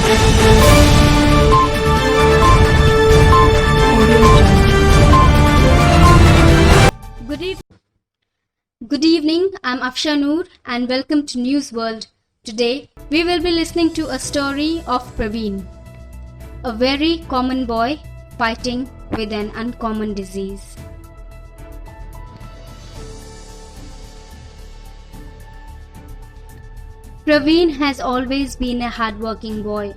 Good evening, I'm Afsha Noor and welcome to News World. Today, we will be listening to a story of Praveen, a very common boy fighting with an uncommon disease. Praveen has always been a hardworking boy.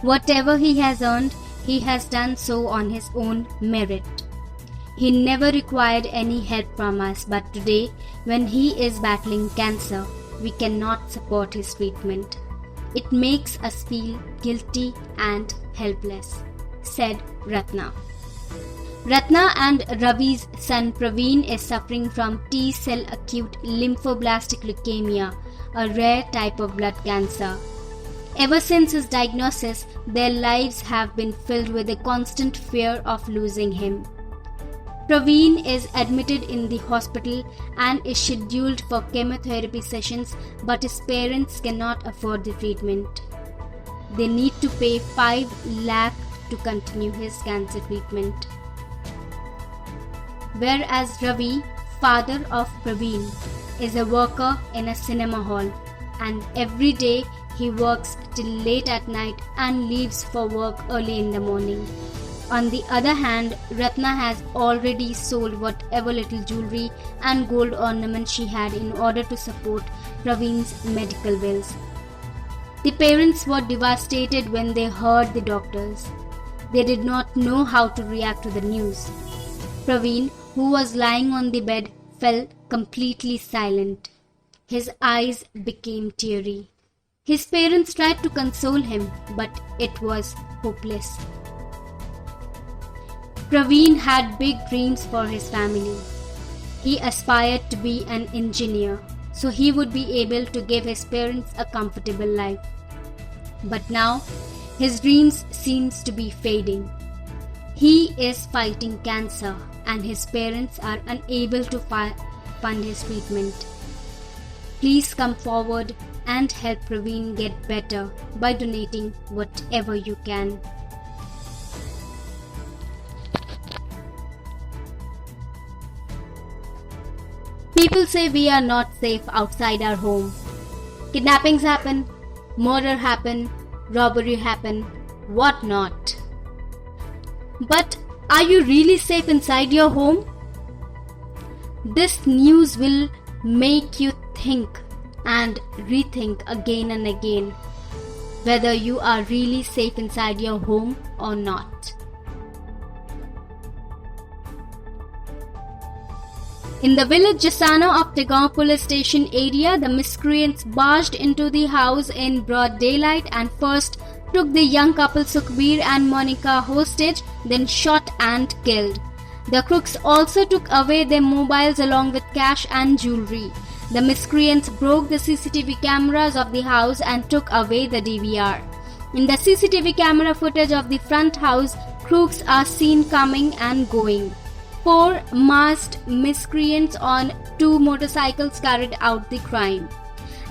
Whatever he has earned, he has done so on his own merit. He never required any help from us, but today, when he is battling cancer, we cannot support his treatment. It makes us feel guilty and helpless, said Ratna. Ratna and Ravi's son Praveen is suffering from T-cell acute lymphoblastic leukemia, a rare type of blood cancer. Ever since his diagnosis, their lives have been filled with a constant fear of losing him. Praveen is admitted in the hospital and is scheduled for chemotherapy sessions, but his parents cannot afford the treatment. They need to pay 5 lakh to continue his cancer treatment. Whereas Ravi, father of Praveen, is a worker in a cinema hall, and every day he works till late at night and leaves for work early in the morning. On the other hand, Ratna has already sold whatever little jewelry and gold ornaments she had in order to support Praveen's medical bills. The parents were devastated when they heard the doctors. They did not know how to react to the news. Praveen, who was lying on the bed, fell completely silent. His eyes became teary. His parents tried to console him, but it was hopeless. Praveen had big dreams for his family. He aspired to be an engineer, so he would be able to give his parents a comfortable life. But now, his dreams seems to be fading. He is fighting cancer and his parents are unable to fund his treatment. Please come forward and help Praveen get better by donating whatever you can. People say we are not safe outside our home. Kidnappings happen, murder happen, robbery happen, what not. But are you really safe inside your home? This news will make you think and rethink again and again whether you are really safe inside your home or not. In the village Jasana of Tegaon police station area, the miscreants barged into the house in broad daylight and first took the young couple Sukhbir and Monica hostage, then shot and killed. The crooks also took away their mobiles along with cash and jewelry. The miscreants broke the CCTV cameras of the house and took away the DVR. In the CCTV camera footage of the front house, crooks are seen coming and going. 4 masked miscreants on 2 motorcycles carried out the crime.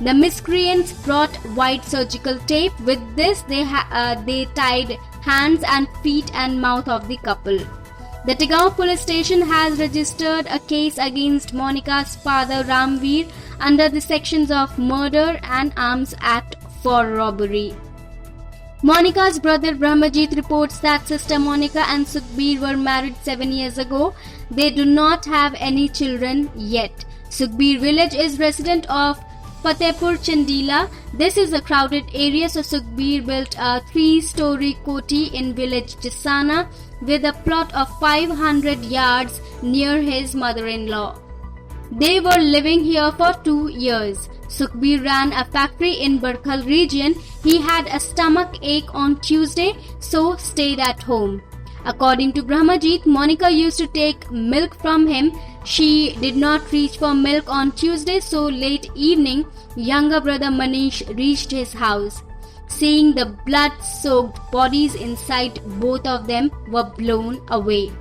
The miscreants brought white surgical tape. With this, they tied hands and feet and mouth of the couple. The Tegaon police station has registered a case against Monica's father Ramveer under the sections of Murder and Arms Act for robbery. Monica's brother Brahmajit reports that sister Monica and Sukhbir were married 7 years ago. They do not have any children yet. Sukhbir village is resident of Fatehpur Chandila. This is a crowded area, so Sukhbir built a 3-story koti in village Jasana with a plot of 500 yards near his mother-in-law. They were living here for 2 years. Sukhbir ran a factory in Barkhal region. He had a stomach ache on Tuesday, so stayed at home. According to Brahmajit, Monica used to take milk from him. She did not reach for milk on Tuesday, so late evening, younger brother Manish reached his house. Seeing the blood-soaked bodies inside, both of them were blown away.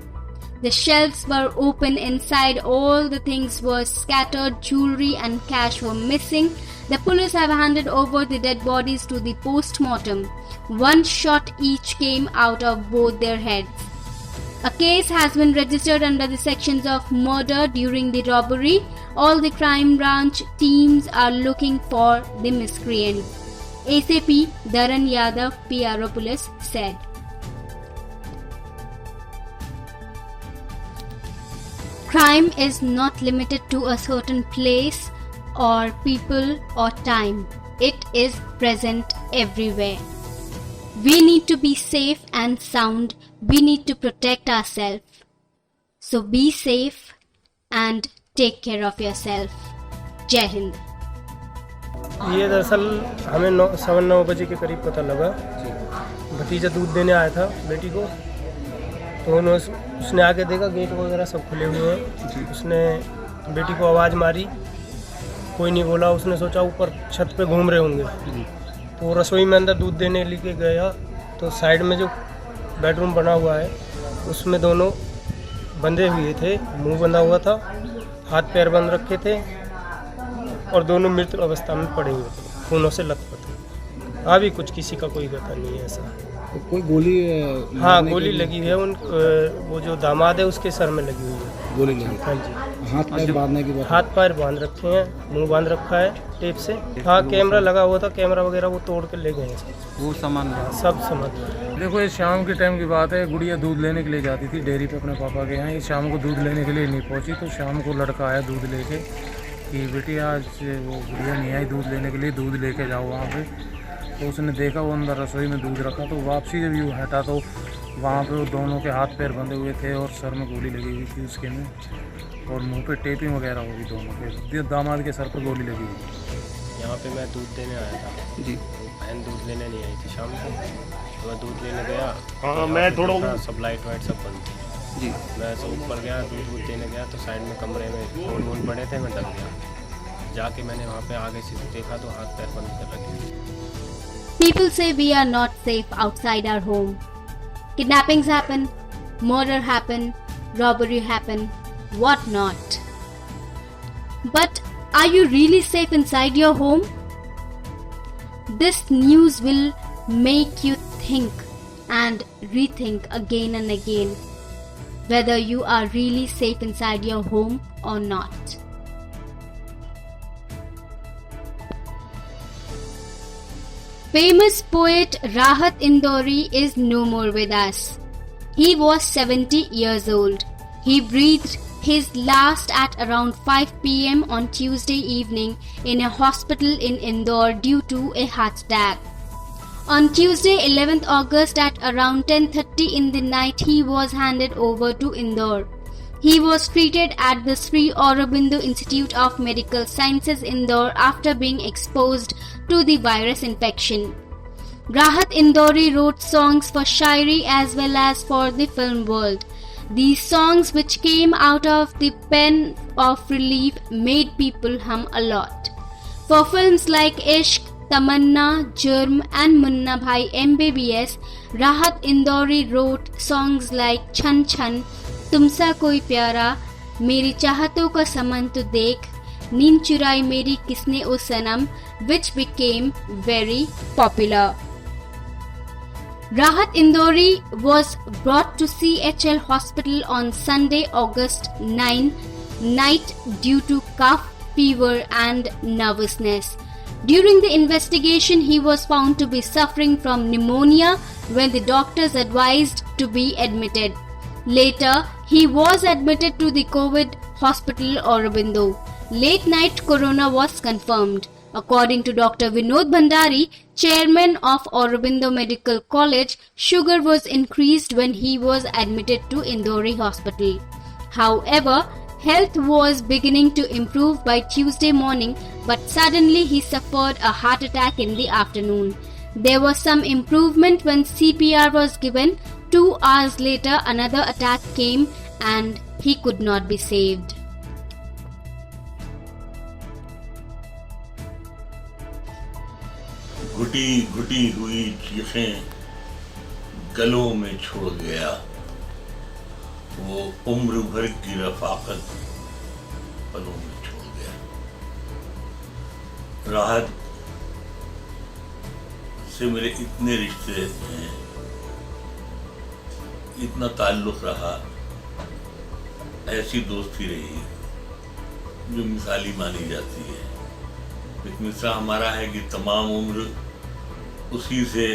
The shelves were open inside, all the things were scattered, jewelry and cash were missing. The police have handed over the dead bodies to the post-mortem. One shot each came out of both their heads. A case has been registered under the sections of murder during the robbery. All the crime branch teams are looking for the miscreant. ACP Dharan Yadav, PRO Police, said. Crime is not limited to a certain place or people or time. It is present everywhere. We need to be safe and sound. We need to protect ourselves. So be safe and take care of yourself. Jai Hind. ये दरअसल हमें 9:15 बजे के करीब पता लगा। भतीजा दूध देने आया था बेटी को, तो उसने आके देखा गेट वगैरह सब खुले हुए हैं। उसने बेटी को आवाज़ मारी, कोई नहीं बोला। उसने सोचा ऊपर छत पे घूम रहे होंगे, तो रसोई में अंदर दूध देने लेके गया। तो साइड में जो बेडरूम बना हुआ है उसमें दोनों बंधे हुए थे, मुंह बंधा हुआ था, हाथ पैर बंद रखे थे और दोनों मृत अवस्था में पड़े हुए थे, खूनों से लथपथ। अभी कुछ किसी का कोई पता नहीं है ऐसा। तो कोई गोली? हाँ, गोली लगी है। वो जो दामाद है उसके सर में लगी हुई है गोली लगी। हाँ जी। हाथ पैर बांधने की बात? हाथ पैर बांध रखे हैं, मुंह बांध रखा है टेप से। हाँ, कैमरा लगा हुआ था, कैमरा वगैरह वो तोड़ के ले गए हैं। वो सामान सब सामान। देखो, ये शाम के टाइम की बात है। गुड़िया दूध लेने के लिए जाती थी डेयरी पे अपने पापा के यहाँ। ये शाम को दूध लेने के लिए नहीं पहुँची, तो शाम को लड़का आया दूध लेके कि बेटी आज वो गुड़िया नहीं आई दूध लेने के लिए, दूध लेके जाओ वहाँ पे। तो उसने देखा वो अंदर रसोई में दूध रखा, तो वापसी जब यूँ हटा तो वहाँ पे वो दोनों के हाथ पैर बंधे हुए थे और सर में गोली लगी हुई थी उसके में, और मुंह पे टेपिंग वगैरह होगी दोनों के। दामाद के सर पे गोली लगी हुई। यहाँ पे मैं दूध देने आया था जी। बहन दूध लेने नहीं आई थी शाम को, तो मैं दूध लेने गया। हाँ, मैं थोड़ा सब लाइट वाइट सब बंद थी जी। मैं सब ऊपर गया, दूध देने गया, तो साइड में कमरे में फोन वोन पड़े थे। मैं डर गया, जाके मैंने वहाँ पे आगे से देखा तो हाथ पैर बंद कर रखे। People say we are not safe outside our home. Kidnappings happen, murder happen, robbery happen, what not. But are you really safe inside your home? This news will make you think and rethink again and again whether you are really safe inside your home or not. Famous poet Rahat Indori is no more with us. He was 70 years old. He breathed his last at around 5 p.m. on Tuesday evening in a hospital in Indore due to a heart attack. On Tuesday 11th August at around 10:30 in the night, he was handed over to Indore. He was treated at the Sri Aurobindo Institute of Medical Sciences Indore after being exposed to the virus infection. Rahat Indori wrote songs for Shairi as well as for the film world. These songs, which came out of the pen of relief, made people hum a lot. For films like Ishq, Tamanna, Jurm and Munna Bhai MBBS, Rahat Indori wrote songs like Chan Chan, तुमसा कोई प्यारा, मेरी चाहतों का समन तो देख, नींद चुराई मेरी किसने ओ सनम, which became very popular. Rahat Indori was brought to CHL hospital on Sunday, August 9 night due to cough, fever and nervousness. During the investigation, he was found to be suffering from pneumonia when the doctors advised to be admitted. Later, he was admitted to the COVID hospital Aurobindo. Late night corona was confirmed. According to Dr. Vinod Bhandari, chairman of Aurobindo Medical College, sugar was increased when he was admitted to Indore Hospital. However, health was beginning to improve by Tuesday morning, but suddenly he suffered a heart attack in the afternoon. There was some improvement when CPR was given. 2 hours later, another attack came and he could not be saved. घुटी घुटी हुई चीखें गलों में छोड़ गया, वो उम्र भर की रफाकत पलों में छोड़ गया। राहत से मेरे इतने रिश्ते हैं, इतना ताल्लुक़ रहा, ऐसी दोस्ती रही जो मिसाली मानी जाती है। एक मिसरा हमारा है कि तमाम उम्र उसी से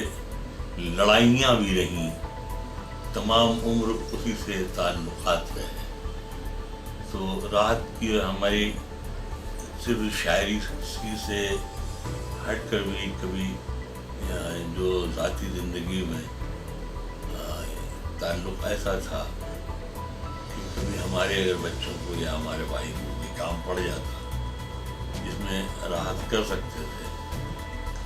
लड़ाइयाँ भी रहीं, तमाम उम्र उसी से ताल्लुक़ात रहे। तो राहत की हमारी सिर्फ शायरी से हट कर भी कभी जो ज़ाती ज़िंदगी में ताल्लुक़ ऐसा था कि कभी हमारे अगर बच्चों को या हमारे भाई को भी काम पड़ जाता जिसमें राहत कर सकते थे,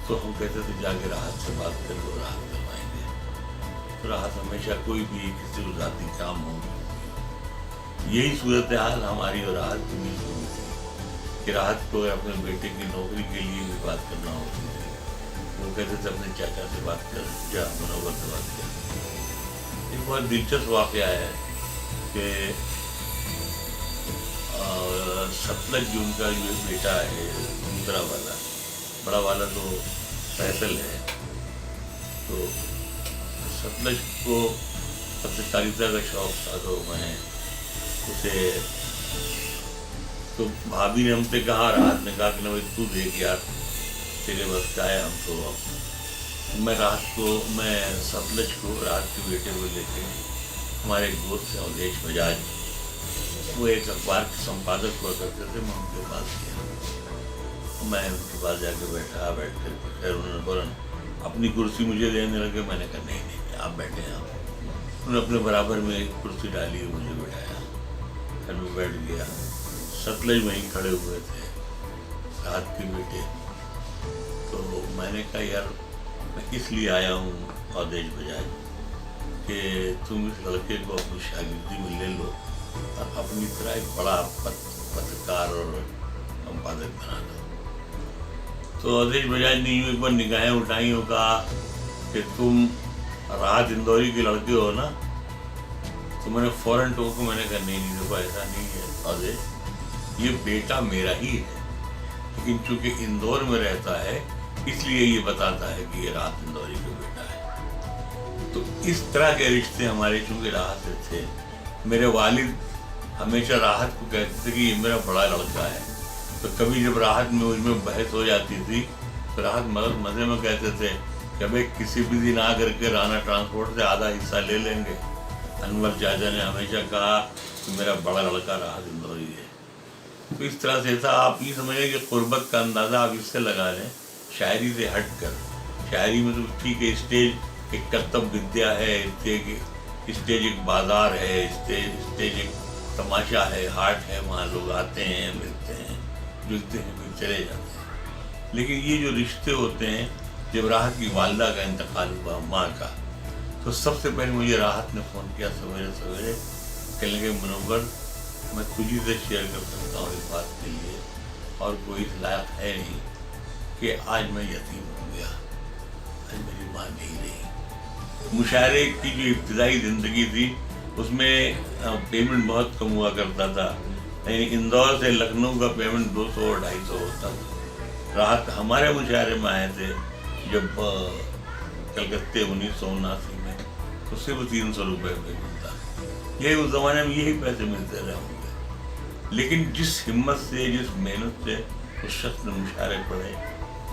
तो हम कहते थे जाके राहत से बात कर लो, राहत करवाएंगे। तो राहत हमेशा कोई भी किसी को ज़ाती काम हो, यही सूरत हाल हमारी और राहत के बीच में थी कि राहत को अपने बेटे की नौकरी के लिए भी बात करना होती थी। वो कहते थे अपने चाचा से बात कर, जा मुनव्वर से बात कर। एक बहुत दिलचस्प वाक़या है कि सतलज जो उनका जो बेटा है, दूसरा वाला, बड़ा वाला तो फैसल है, तो सतलज को पत्रकारिता का शौक था, तो मैं उसे, तो भाभी ने हमसे कहा, राहत ने कहा कि ना भाई तू देख यार, तेरे बस का है, हम तो मैं राहत को, मैं सतलज को, राहत के बेटे को लेके हमारे एक दोस्त से अवधेश बजाज, वो एक अखबार के संपादक हुआ करते थे, मैं उनके पास गया। मैं उनके पास जाके बैठा, बैठ कर फिर उन्होंने फौरन अपनी कुर्सी मुझे देने लगे। मैंने कहा नहीं नहीं आप बैठे हैं। उन्होंने अपने बराबर में एक कुर्सी डाली, मुझे बैठाया, फिर मैं बैठ गया। सतलज वहीं खड़े हुए थे, राहत के बेटे। तो मैंने कहा यार मैं इसलिए आया हूँ अवधेश बजाज कि तुम इस लड़के को अपनी शागिर्दी में ले लो और अपनी तरह एक बड़ा पत्रकार और संपादक बना दो। तो अवधेश बजाज ने यूँ एक बार निगाहें उठाई और कहा कि तुम राहत इंदौरी के लड़के हो ना? तो मैंने फौरन टोक, मैंने कहा नहीं नहीं देखो ऐसा नहीं है अवधेश, ये बेटा मेरा ही है, लेकिन चूंकि इंदौर में रहता है इसलिए ये बताता है कि ये राहत इंदौरी का बेटा है। तो इस तरह के रिश्ते हमारे चूंकि राहत से थे। मेरे वालिद हमेशा राहत को कहते थे कि ये मेरा बड़ा लड़का है। तो कभी जब राहत में उसमें बहस हो जाती थी तो राहत मज़े में कहते थे कि भाई किसी भी दिन आ करके राना ट्रांसपोर्ट से आधा हिस्सा ले लेंगे। अनवर चाचा ने हमेशा कहा कि मेरा बड़ा लड़का राहत इंदौरी है। तो इस तरह से था। आप ये समझें कि क़ुर्बत का अंदाज़ा आप इससे लगा लें शायरी से हट कर। शायरी में तो ठीक है, स्टेज एक कर्तव्य विद्या है, स्टेज एक बाज़ार है, स्टेज एक तमाशा है, हाट है, वहाँ लोग आते हैं, मिलते हैं, जुलते हैं, फिर चले जाते हैं। लेकिन ये जो रिश्ते होते हैं, जब राहत की वालदा का इंतकाल हुआ, माँ का, तो सबसे पहले मुझे राहत ने फ़ोन किया सवेरे सवेरे, कहने लगे मुनव्वर मैं तुझी से शेयर कर सकता हूँ इस बात के लिए, और कोई इस लायक है नहीं कि आज मैं यतीम हो गया, आज मेरी माँ नहीं रही। मुशायरे की जो इब्तिदाई ज़िंदगी थी उसमें पेमेंट बहुत कम हुआ करता था, यानी इंदौर से लखनऊ का पेमेंट 200 और 250 होता था। राहत हमारे मुशायरे में आए थे जब कलकत्ते 1979 में, तो सिर्फ 300 रुपये पेमेंट था। यही उस ज़माने में यही पैसे मिलते रहे होंगे। लेकिन जिस हिम्मत से, जिस मेहनत से उस शख्स ने मुशायरे पढ़े,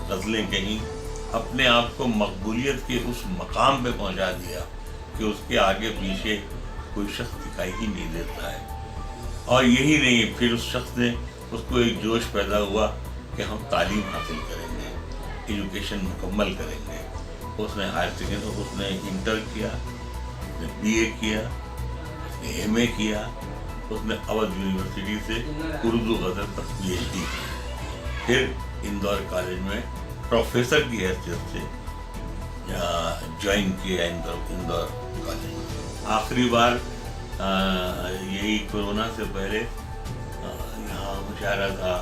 गज़लें कहीं, अपने आप को मकबूलियत के उस मकाम पे पहुंचा दिया कि उसके आगे पीछे कोई शख्स दिखाई ही नहीं देता है। और यही नहीं, फिर उस शख्स ने, उसको एक जोश पैदा हुआ कि हम तालीम हासिल करेंगे, एजुकेशन मुकम्मल करेंगे। उसने हायर सेकेंडरी, उसने इंटर किया, उसने BA किया, उसने MA किया, उसने अवध यूनिवर्सिटी से उर्दू गज़ल पर PhD की, फिर इंदौर कॉलेज में प्रोफेसर की हैसियत से ज्वाइन किया इंदौर कॉलेज। आखिरी बार यही कोरोना से पहले यहाँ मुशायरा था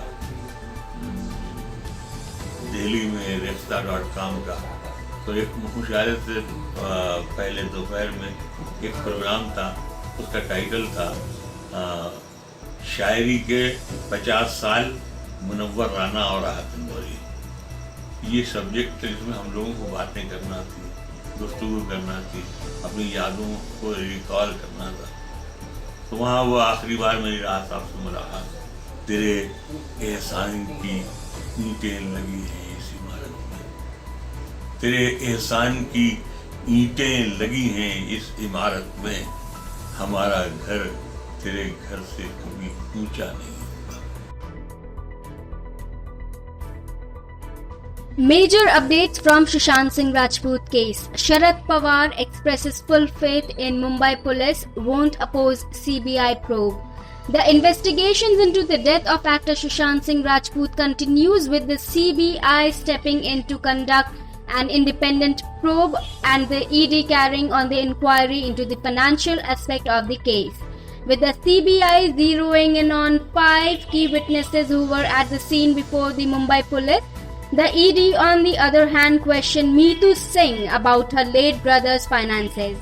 दिल्ली में रेफ्ता.com का। तो एक मुशायरे से पहले दोपहर में एक प्रोग्राम था, उसका टाइटल था शायरी के 50 साल मुनव्वर राना और राहत इंदौरी। ये सब्जेक्ट जिसमें हम लोगों को बातें करना थी, गुफ्तगू करना थी, अपनी यादों को रिकॉल करना था। तो वहाँ वो आखिरी बार मेरी रात आपसे मुलाकात, तेरे एहसान की ईंटें लगी हैं इस इमारत में, तेरे एहसान की ईंटें लगी हैं इस इमारत में, हमारा घर तेरे घर से कभी ऊंचा नहीं। Major updates from Sushant Singh Rajput case. Sharad Pawar expresses full faith in Mumbai police won't oppose CBI probe. The investigations into the death of actor Sushant Singh Rajput continues, with the CBI stepping in to conduct an independent probe and the ED carrying on the inquiry into the financial aspect of the case. With the CBI zeroing in on 5 key witnesses who were at the scene before the Mumbai police, the ED on the other hand questioned Meetu Singh about her late brother's finances.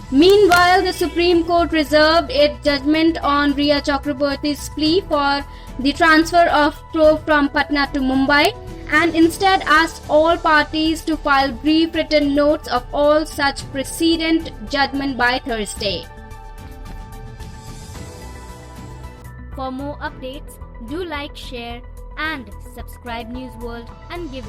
Meanwhile, the Supreme Court reserved its judgment on Riya Chakraborty's plea for the transfer of probe from Patna to Mumbai, and instead asked all parties to file brief written notes of all such precedent judgment by Thursday. For more updates, do like, share and subscribe News World and give